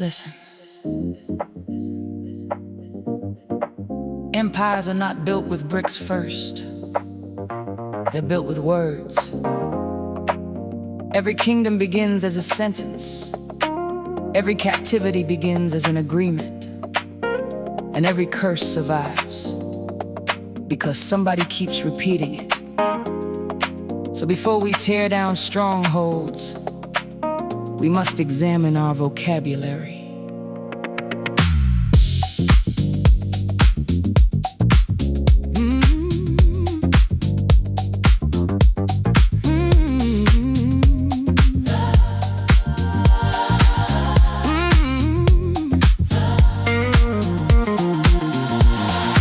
Listen. Empires are not built with bricks first. They're built with words. Every kingdom begins as a sentence. Every captivity begins as an agreement. And every curse survives because somebody keeps repeating it. So before we tear down strongholds, we must examine our vocabulary.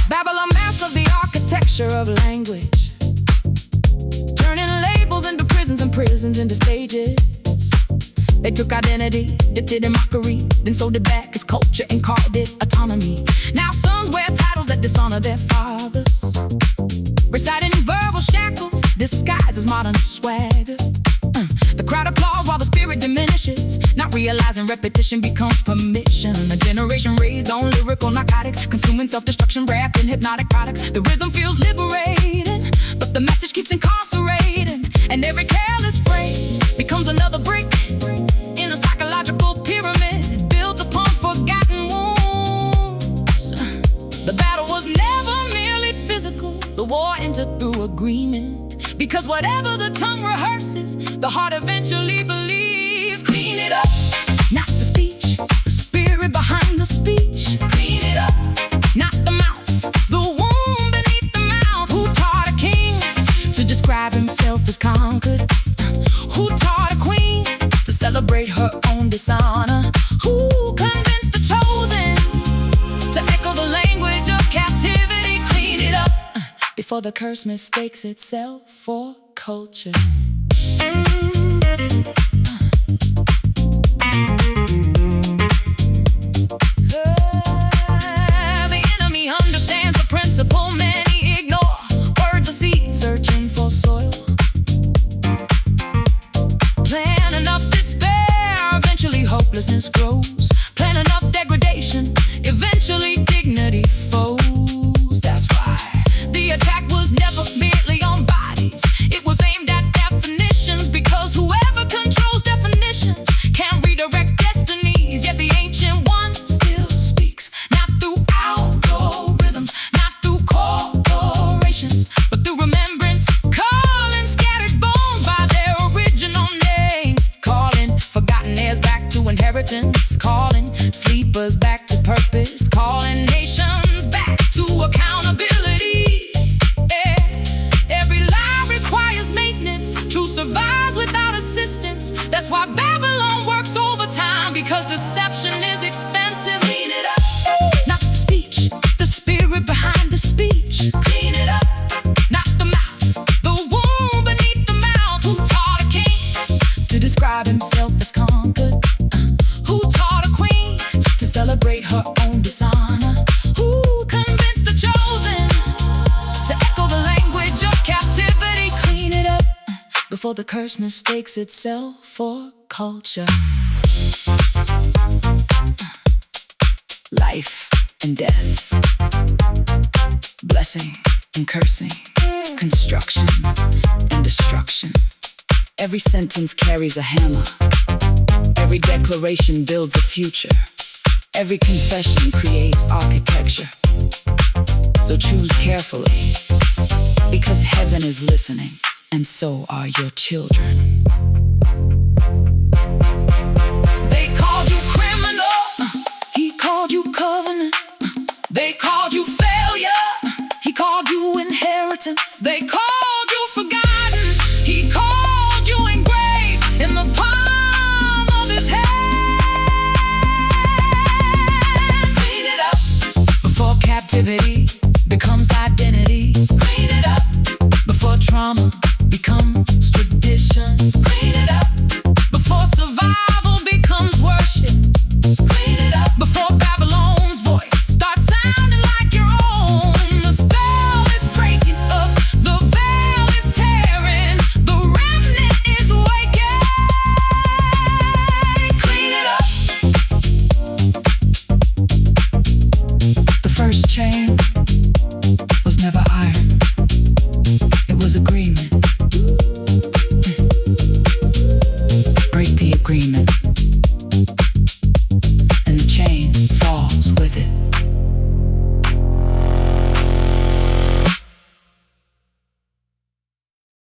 Babylon mastered the architecture of language, turning labels into prisons and prisons into stages. They took identity, dipped it in mockery, then sold it back as culture and called it autonomy. Now sons wear titles that dishonor their fathers, reciting verbal shackles disguised as modern swagger. The crowd applauds while the spirit diminishes, not realizing repetition becomes permission. A generation raised on lyrical narcotics, consuming self-destruction wrapped in hypnotic products. The rhythm feels liberating, but the message keeps incarcerating. And every careless phrase becomes another brick in a psychological pyramid built upon forgotten wounds. The battle was never merely physical. The war entered through agreement, because whatever the tongue rehearses, the heart eventually believes. Clean it up, not the speech, the spirit behind the speech. Clean it up, not the mouth, the womb beneath the mouth. Who taught a king to describe himself as conquered? Who taught a queen to celebrate her own dishonor? Who convinced the chosen to echo the language of captivity? Clean it up before the curse mistakes itself for culture. The enemy understands the principle many ignore. Words are seeds searching for soil. Plant enough despair, eventually hopelessness grows. Plant enough degradation, eventually dignity falls. That's why the attack was never merely on bodies. It was aimed at definitions, because whoever controls definitions can redirect destinies. Yet the ancient one still speaks, not through algorithms, not through corporations, but through remembrance, calling scattered bones by their original names, calling forgotten heirs back to inheritance, calling sleepers back to purpose, calling nations back to accountability. Every lie requires maintenance. Truth survives without assistance. That's why Babylon works overtime, because deception is expensive. Clean it up, not the speech, the spirit behind the speech. Clean it up, not the mouth, the womb beneath the mouth. Who taught a king to describe himself as conquered? Who taught a queen to celebrate her own dishonor? Who convinced the chosen to echo the language of captivity? Clean it up before the curse mistakes itself for culture. Life and death, blessing and cursing, construction and destruction. Every sentence carries a hammer. Every declaration builds a future. Every confession creates architecture. So choose carefully, because heaven is listening, and so are your children. They called you criminal, he called you covenant. They called you failure, he called you inheritance. They called you forgotten, he called you engraved in the palm of his hand. Clean it up before captivity